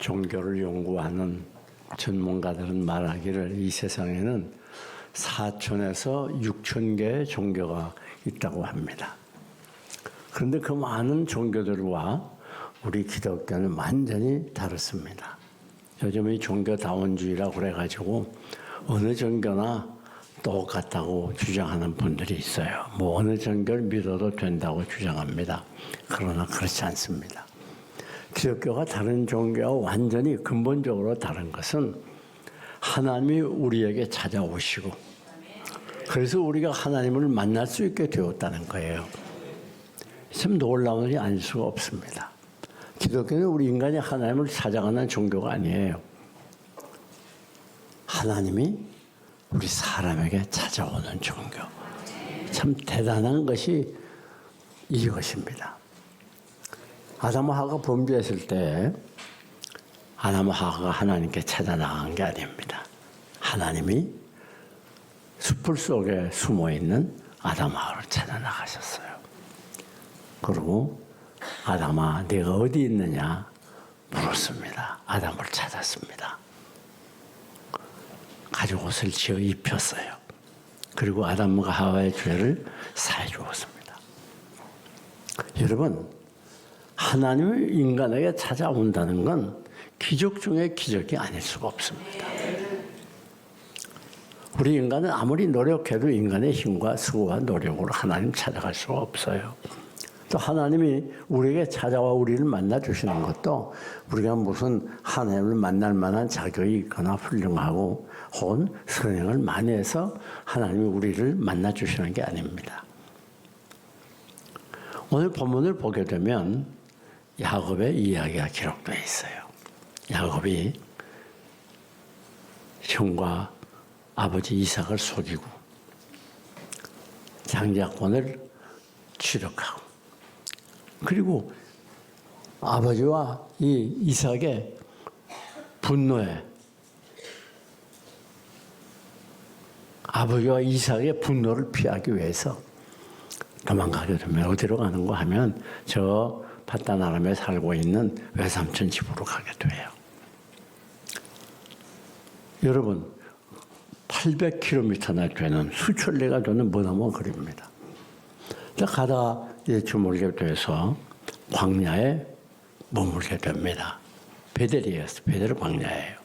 종교를 연구하는 전문가들은 말하기를 이 세상에는 4천에서 6천 개의 종교가 있다고 합니다. 그런데 그 많은 종교들과 우리 기독교는 완전히 다릅니다. 요즘 이 종교다원주의라고 그래가지고 어느 종교나 똑같다고 주장하는 분들이 있어요. 뭐 어느 종교를 믿어도 된다고 주장합니다. 그러나 그렇지 않습니다. 기독교가 다른 종교와 완전히 근본적으로 다른 것은 하나님이 우리에게 찾아오시고 그래서 우리가 하나님을 만날 수 있게 되었다는 거예요. 참 놀라운 일이 아닐 수가 없습니다. 기독교는 우리 인간이 하나님을 찾아가는 종교가 아니에요. 하나님이 우리 사람에게 찾아오는 종교. 참 대단한 것이 이것입니다. 아담과 하와가 범죄했을 때 아담과 하와가 하나님께 찾아 나간 게 아닙니다. 하나님이 숲을 속에 숨어 있는 아담과 하와를 찾아 나가셨어요. 그리고 아담아, 네가 어디 있느냐 물었습니다. 아담을 찾았습니다. 가죽 옷을 지어 입혔어요. 그리고 아담과 하와의 죄를 사해 주었습니다. 여러분, 하나님이 인간에게 찾아온다는 건 기적 중에 기적이 아닐 수가 없습니다. 우리 인간은 아무리 노력해도 인간의 힘과 수고와 노력으로 하나님 찾아갈 수가 없어요. 또 하나님이 우리에게 찾아와 우리를 만나 주시는 것도 우리가 무슨 하나님을 만날 만한 자격이 있거나 훌륭하고 혹은 선행을 많이 해서 하나님이 우리를 만나 주시는 게 아닙니다. 오늘 본문을 보게 되면 야곱의 이야기가 기록되어 있어요. 야곱이 형과 아버지 이삭을 속이고 장자권을 취득하고 그리고 아버지와 이 이삭의 분노에 아버지와 이삭의 분노를 피하기 위해서 도망가게 되면 어디로 가는가 하면 저 파단 아람에 살고 있는 외삼촌 집으로 가게 돼요. 여러분 800km나 되는 수천 리가 되는 머나먼 거리입니다. 가다가 주물게 돼서 광야에 머물게 됩니다. 베델이었어요. 베델 광야예요.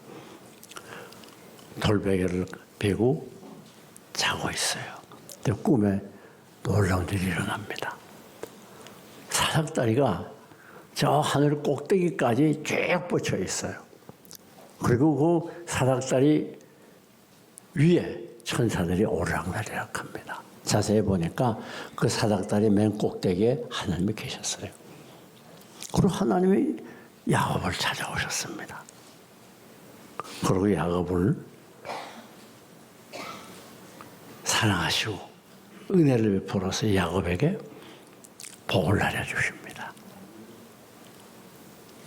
돌베개를 베고 자고 있어요. 근데 꿈에 놀라운 일이 일어납니다. 사닥다리가 저 하늘 꼭대기까지 쭉 뻗쳐 있어요. 그리고 그 사닥다리 위에 천사들이 오르락내리락 합니다. 자세히 보니까 그 사닥다리 맨 꼭대기에 하나님이 계셨어요. 그리고 하나님이 야곱을 찾아오셨습니다. 그리고 야곱을 사랑하시고 은혜를 베풀어서 야곱에게 복을 내려주십니다.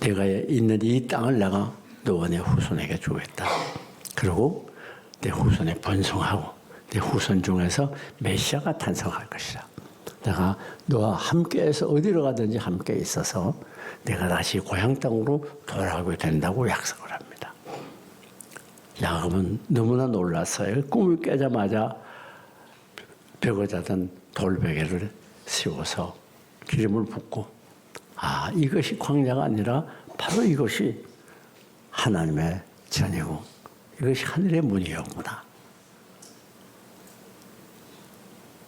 네가 있는 이 땅을 내가 너와 네 후손에게 주겠다. 그리고 내 후손에 번성하고 내 후손 중에서 메시아가 탄생할 것이다. 내가 너와 함께해서 어디로 가든지 함께 있어서 내가 다시 고향 땅으로 돌아가게 된다고 약속을 합니다. 야곱은 너무나 놀랐어요. 꿈을 깨자마자 벽에 자던 돌베개를 씌워서 기름을 붓고 아, 이것이 광야가 아니라 바로 이것이 하나님의 전이고 이것이 하늘의 문이었구나.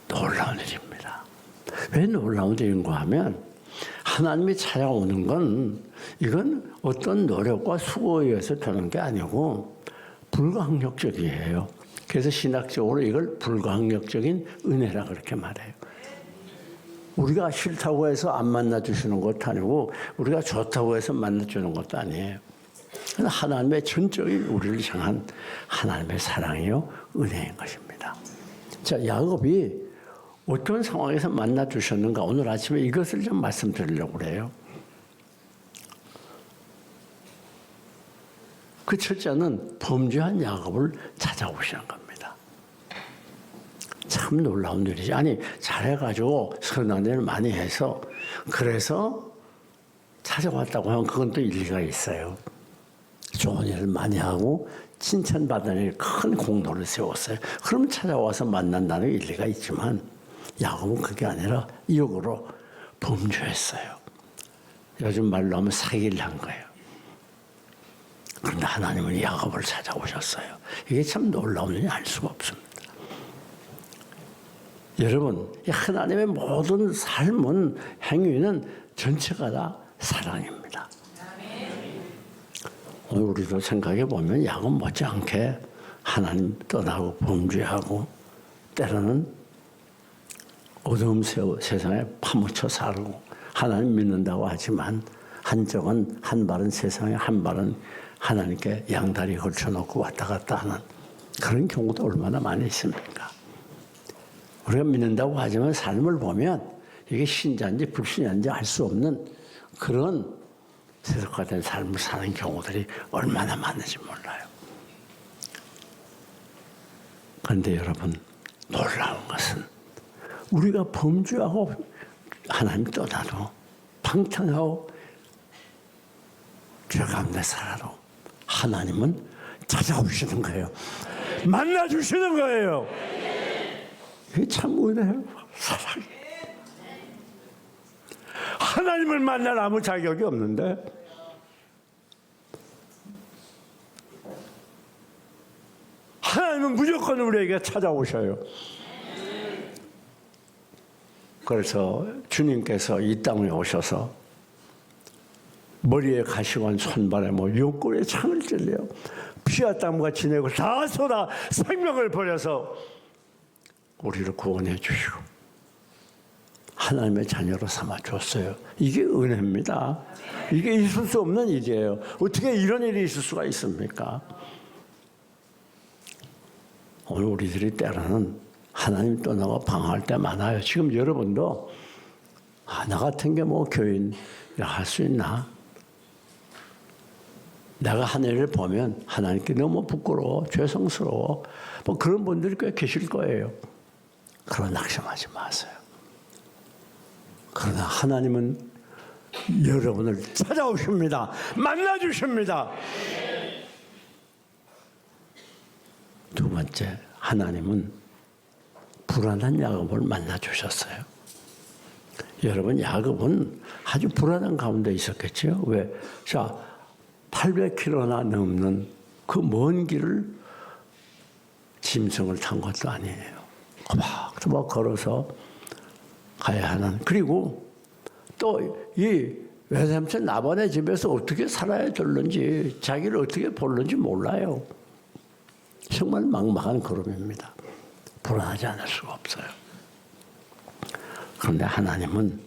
놀라운 일입니다. 왜 놀라운 일인가 하면 하나님이 찾아오는 건 이건 어떤 노력과 수고에 의해서 되는 게 아니고 불가항력적이에요. 그래서 신학적으로 이걸 불가항력적인 은혜라 그렇게 말해요. 우리가 싫다고 해서 안 만나주시는 것도 아니고 우리가 좋다고 해서 만나주는 것도 아니에요. 하나님의 전적인 우리를 향한 하나님의 사랑이요 은혜인 것입니다. 자, 야곱이 어떤 상황에서 만나주셨는가 오늘 아침에 이것을 좀 말씀드리려고 그래요. 그 첫째는 범죄한 야곱을 찾아오시는 겁니다. 참 놀라운 일이지. 아니 잘해가지고 선한 일을 많이 해서 그래서 찾아왔다고 하면 그건 또 일리가 있어요. 좋은 일을 많이 하고 칭찬받는 일 큰 공로를 세웠어요. 그럼 찾아와서 만난다는 일리가 있지만 야곱은 그게 아니라 역으로 범죄했어요. 요즘 말로 하면 사기를 한 거예요. 그런데 하나님은 야곱을 찾아오셨어요. 이게 참 놀라운 일이 알 수가 없습니다. 여러분, 하나님의 모든 삶은, 행위는 전체가 다 사랑입니다. 오늘 우리도 생각해 보면 야곱 못지않게 하나님 떠나고 범죄하고 때로는 어두운 세상에 파묻혀 살고 하나님 믿는다고 하지만 한쪽은 한 발은 세상에 한 발은 하나님께 양다리 걸쳐놓고 왔다 갔다 하는 그런 경우도 얼마나 많이 있습니까? 우리가 믿는다고 하지만 삶을 보면 이게 신자인지 불신자인지 알 수 없는 그런 세속화된 삶을 사는 경우들이 얼마나 많은지 몰라요. 그런데 여러분, 놀라운 것은 우리가 범죄하고 하나님 떠나도 방탕하고 죄 가운데 살아도 하나님은 찾아오시는 거예요. 만나주시는 거예요. 이게 참 은혜예요. 사랑이. 하나님을 만날 아무 자격이 없는데 하나님은 무조건 우리에게 찾아오셔요. 그래서 주님께서 이 땅에 오셔서 머리에 가시관 손발에 옆구리에 창을 찔려요. 피와 땀과 지내고 다 쏟아 생명을 버려서 우리를 구원해 주시고 하나님의 자녀로 삼아 줬어요. 이게 은혜입니다. 이게 있을 수 없는 일이에요. 어떻게 이런 일이 있을 수가 있습니까? 오늘 우리들이 때로는 하나님 떠나고 방황할 때 많아요. 지금 여러분도 나 같은 게 교인 할 수 있나? 내가 한 일을 보면 하나님께 너무 부끄러워, 죄송스러워. 그런 분들이 꽤 계실 거예요. 그런 낙심하지 마세요. 그러나 하나님은 여러분을 찾아오십니다. 만나주십니다. 두 번째, 하나님은 불안한 야곱을 만나주셨어요. 여러분, 야곱은 아주 불안한 가운데 있었겠죠. 왜? 자, 800km나 넘는 그 먼 길을 짐승을 탄 것도 아니에요. 막 걸어서 가야 하는. 그리고 또 이 외삼촌 나반의 집에서 어떻게 살아야 될는지 자기를 어떻게 볼는지 몰라요. 정말 막막한 걸음입니다. 불안하지 않을 수가 없어요. 그런데 하나님은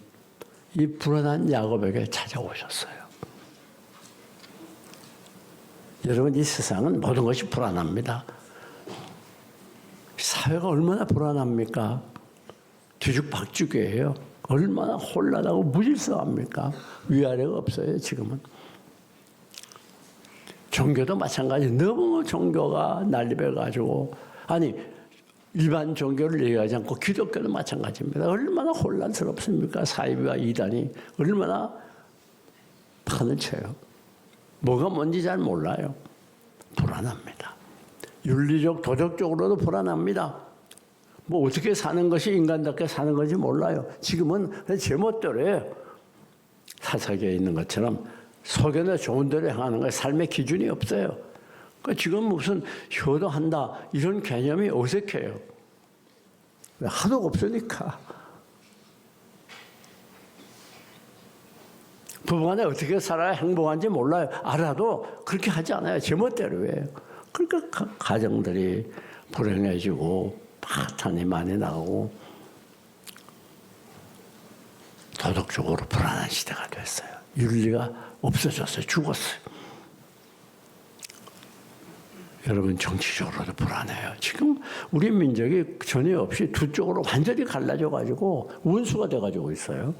이 불안한 야곱에게 찾아오셨어요. 여러분, 이 세상은 모든 것이 불안합니다. 사회가 얼마나 불안합니까? 뒤죽박죽이에요. 얼마나 혼란하고 무질서합니까? 위아래가 없어요, 지금은. 종교도 마찬가지. 너무 종교가 난립해가지고, 아니, 일반 종교를 얘기하지 않고 기독교도 마찬가지입니다. 얼마나 혼란스럽습니까? 사이비와 이단이 얼마나 판을 쳐요. 뭐가 뭔지 잘 몰라요. 불안합니다. 윤리적, 도덕적으로도 불안합니다. 어떻게 사는 것이 인간답게 사는 건지 몰라요. 지금은 제멋대로예요. 사사기에 있는 것처럼 속에는 좋은 대로 행하는 거예요. 삶의 기준이 없어요. 그러니까 지금 무슨 효도한다 이런 개념이 어색해요. 하도 없으니까. 부부간에 어떻게 살아야 행복한지 몰라요. 알아도 그렇게 하지 않아요. 제멋대로예요. 그러니까 가정들이 불행해지고 파탄이 많이 나오고 도덕적으로 불안한 시대가 됐어요. 윤리가 없어졌어요. 죽었어요. 여러분, 정치적으로도 불안해요. 지금 우리 민족이 전혀 없이 두 쪽으로 완전히 갈라져가지고 원수가 돼가지고 있어요.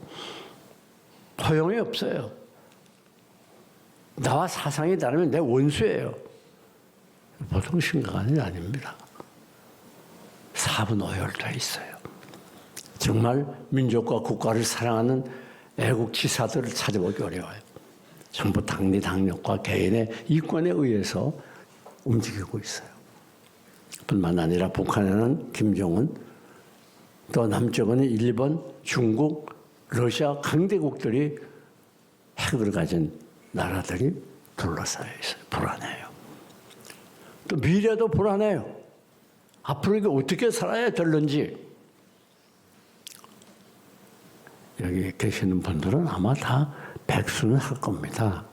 허용이 없어요. 나와 사상이 다르면 내 원수예요. 보통 심각한 일이 아닙니다. 사분오열돼 있어요. 정말 민족과 국가를 사랑하는 애국지사들을 찾아보기 어려워요. 전부 당리 당력과 개인의 이권에 의해서 움직이고 있어요. 뿐만 아니라 북한에는 김정은, 또 남쪽에는 일본, 중국, 러시아 강대국들이 핵을 가진 나라들이 둘러싸여 있어요. 불안해요. 또 미래도 불안해요. 앞으로 이게 어떻게 살아야 될는지. 여기 계시는 분들은 아마 다 백수는 할 겁니다.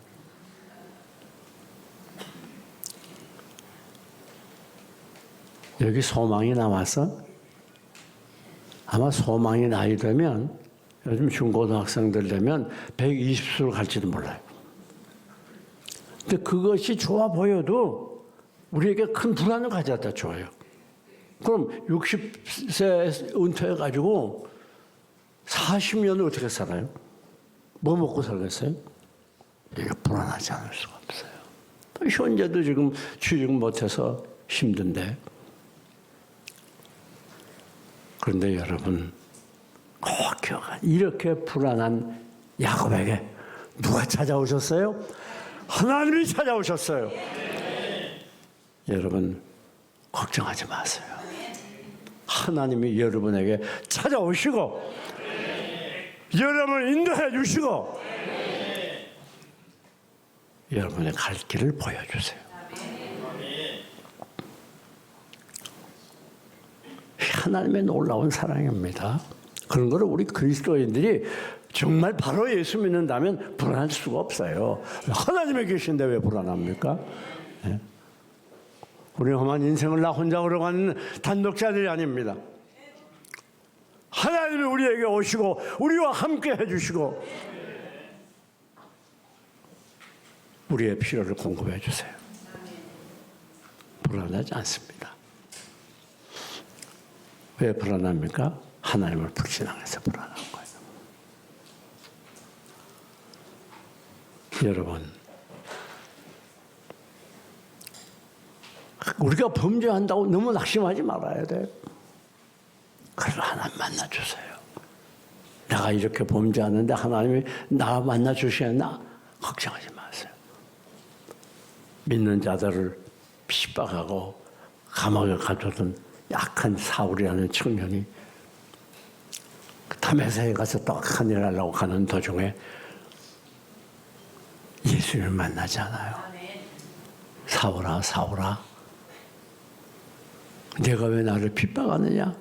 여기 소망이 남아서 아마 소망이 나이 되면 요즘 중고등학생들 되면 120수로 갈지도 몰라요. 근데 그것이 좋아 보여도 우리에게 큰 불안을 가져다 줘요. 그럼 60세 은퇴해가지고 40년을 어떻게 살아요? 뭐 먹고 살겠어요? 이게 불안하지 않을 수가 없어요. 현재도 지금 취직 못해서 힘든데. 그런데 여러분, 꼭 기억하세요. 이렇게 불안한 야곱에게 누가 찾아오셨어요? 하나님이 찾아오셨어요. 여러분, 걱정하지 마세요. 하나님이 여러분에게 찾아오시고 여러분을 인도해 주시고 여러분의 갈 길을 보여주세요. 하나님의 놀라운 사랑입니다. 그런 거를 우리 그리스도인들이 정말 바로 예수 믿는다면 불안할 수가 없어요. 하나님이 계신데 왜 불안합니까? 네? 우리 험한 인생을 나 혼자 걸어가는 단독자들이 아닙니다. 하나님이 우리에게 오시고 우리와 함께 해주시고 우리의 필요를 공급해 주세요. 불안하지 않습니다. 왜 불안합니까? 하나님을 불신앙해서 불안한 거예요. 여러분, 우리가 범죄한다고 너무 낙심하지 말아야 돼요. 그래서 하나님 만나주세요. 내가 이렇게 범죄하는데 하나님이 나 만나주시나? 걱정하지 마세요. 믿는 자들을 핍박하고 감옥에 가두던 약한 사울이라는 청년이 다메섹에 가서 떡한 일을 하려고 가는 도중에 예수님을 만나잖아요. 사울아, 사울아, 내가 왜 나를 핍박하느냐?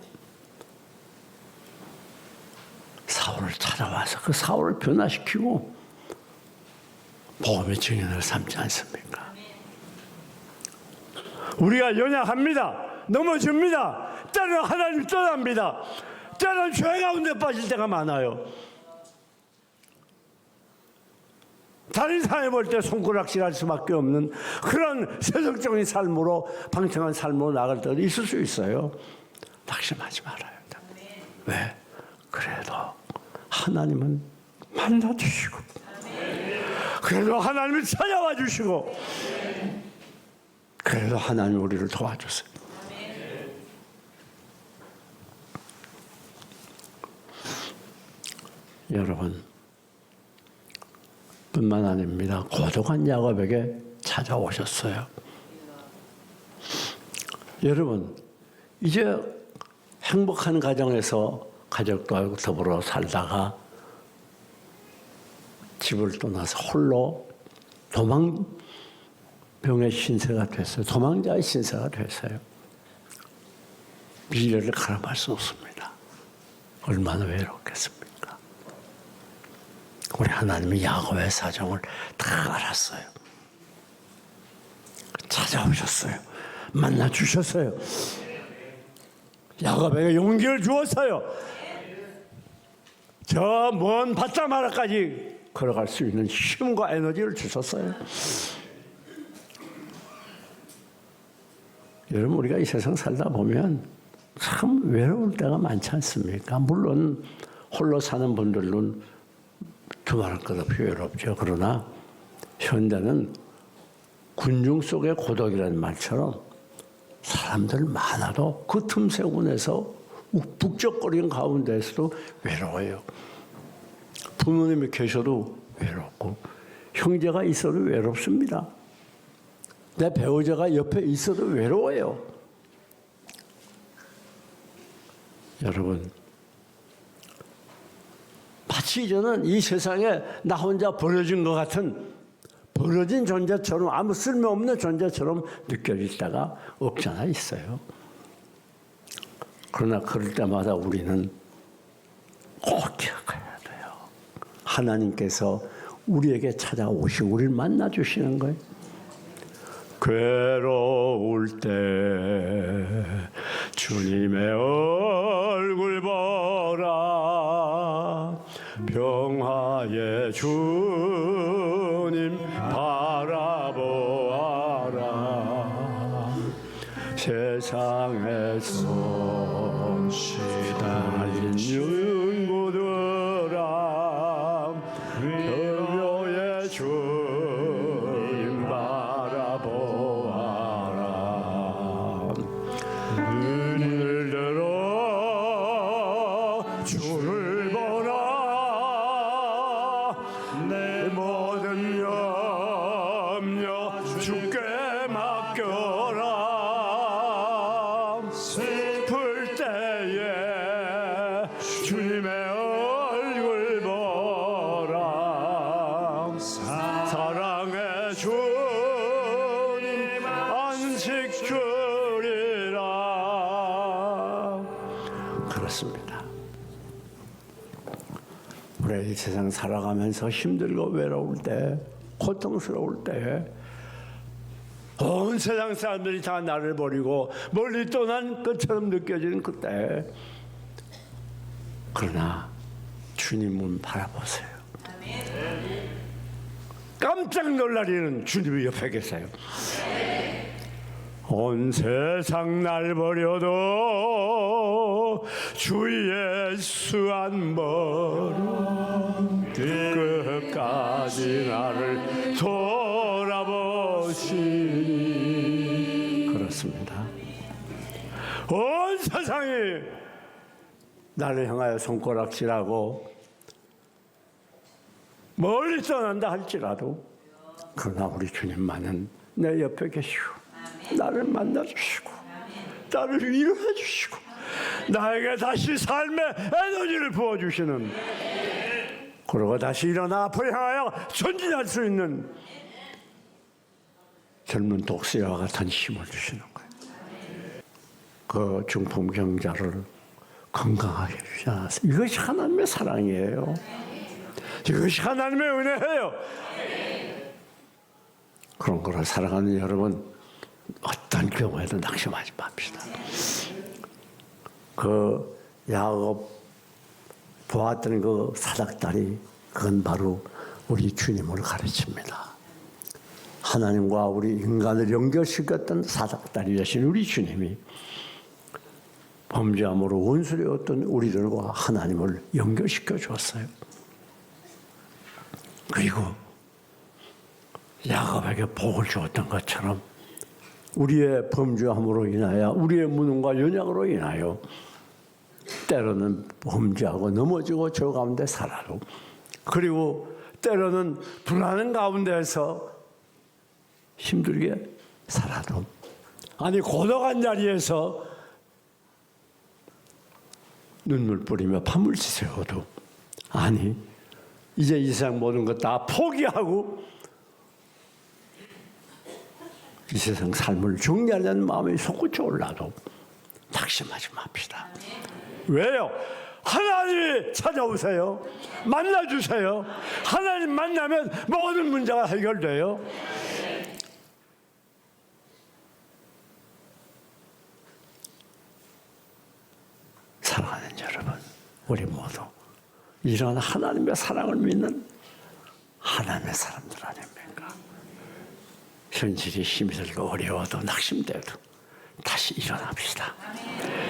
사울을 찾아와서 그 사울을 변화시키고 복음의 증인을 삼지 않습니까? 우리가 연약합니다. 넘어집니다. 때로는 하나님 떠납니다. 때로는 죄 가운데 빠질 때가 많아요. 다른 사람이 볼 때 손가락질할 수밖에 없는 그런 세속적인 삶으로 방탕한 삶으로 나갈 때도 있을 수 있어요. 낙심하지 말아요. 왜? 그래도 하나님은 만나주시고 그래도 하나님을 찾아와 주시고 그래도 하나님 우리를 도와주세요. 여러분, 뿐만 아닙니다. 고독한 야곱에게 찾아오셨어요. 여러분, 이제 행복한 가정에서 가족과 더불어 살다가 집을 떠나서 홀로 도망병의 신세가 됐어요. 도망자의 신세가 됐어요. 미래를 가늠할 수 없습니다. 얼마나 외롭겠습니까? 우리 하나님이 야곱의 사정을 다 알았어요. 찾아오셨어요. 만나주셨어요. 야곱에게 용기를 주었어요. 저 먼 바다마라까지 걸어갈 수 있는 힘과 에너지를 주셨어요. 여러분, 우리가 이 세상 살다 보면 참 외로울 때가 많지 않습니까? 물론 홀로 사는 분들은 두말할 것 없이 외롭죠. 그러나 현대는 군중 속의 고독이라는 말처럼 사람들 많아도 그 틈새 군에서 북적거리는 가운데에서도 외로워요. 부모님이 계셔도 외롭고 형제가 있어도 외롭습니다. 내 배우자가 옆에 있어도 외로워요. 여러분, 마치 저는 이 세상에 나 혼자 버려진 것 같은 버려진 존재처럼 아무 쓸모없는 존재처럼 느껴질 때가 없잖아 있어요. 그러나 그럴 때마다 우리는 꼭 기억해야 돼요. 하나님께서 우리에게 찾아오시고 우리를 만나주시는 거예요. 괴로울 때 주님의 얼굴 보라. 평화의 주님 바라보아라. 세상에서 시달린 윤구들아 위로의 주님 바라보아라. 눈을 들어 주를 보라. 내 모든 염려 주께 맡겨라. 슬플 때에 주님의 얼굴 보라. 사랑의 주님 안식 주리라. 그렇습니다. 우리 이 세상 살아가면서 힘들고 외로울 때, 고통스러울 때, 온 세상 사람들이 다 나를 버리고 멀리 떠난 것처럼 느껴지는 그때, 그러나 주님은 바라보세요. 깜짝 놀라리는 주님이 옆에 계세요. 온 세상 날 버려도 주 예수 안 버려. 끝까지 나를 돌아보시니. 그렇습니다. 온 세상이 나를 향하여 손가락질하고 멀리 떠난다 할지라도 그러나 우리 주님만은 내 옆에 계시고 나를 만나주시고 나를 위로해 주시고 나에게 다시 삶의 에너지를 부어주시는, 그러고 다시 일어나 앞을 향하여 전진할 수 있는 젊은 독수리와 같은 힘을 주시는 거예요. 그 중풍병자를 건강하게 해주지 않았어요. 이것이 하나님의 사랑이에요. 이것이 하나님의 은혜예요. 그런 거를 사랑하는 여러분, 어떤 경우에도 낙심하지 맙시다. 그 야곱 보았던 그 사닥다리, 그건 바로 우리 주님을 가르칩니다. 하나님과 우리 인간을 연결시켰던 사닥다리 되신 우리 주님이 범죄함으로 원수되었던 우리들과 하나님을 연결시켜 주었어요. 그리고 야곱에게 복을 주었던 것처럼 우리의 범죄함으로 인하여, 우리의 무능과 연약으로 인하여 때로는 범죄하고 넘어지고 저 가운데 살아도, 그리고 때로는 불안한 가운데에서 힘들게 살아도, 아니 고독한 자리에서 눈물 뿌리며 밤을 지새워도, 아니 이제 이 세상 모든 것 다 포기하고 이 세상 삶을 정리하려는 마음이 솟구쳐 올라도 낙심하지 맙시다. 왜요? 하나님이 찾아오세요. 만나주세요. 하나님 만나면 모든 문제가 해결돼요. 사랑하는 여러분, 우리 모두 이런 하나님의 사랑을 믿는 하나님의 사람들 아닙니까? 현실이 힘이 들고 어려워도 낙심돼도 다시 일어납시다.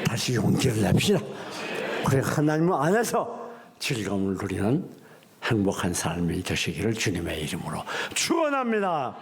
다시 용기를 냅시다. 그래 하나님 안에서 즐거움을 누리는 행복한 삶이 되시기를 주님의 이름으로 축원합니다.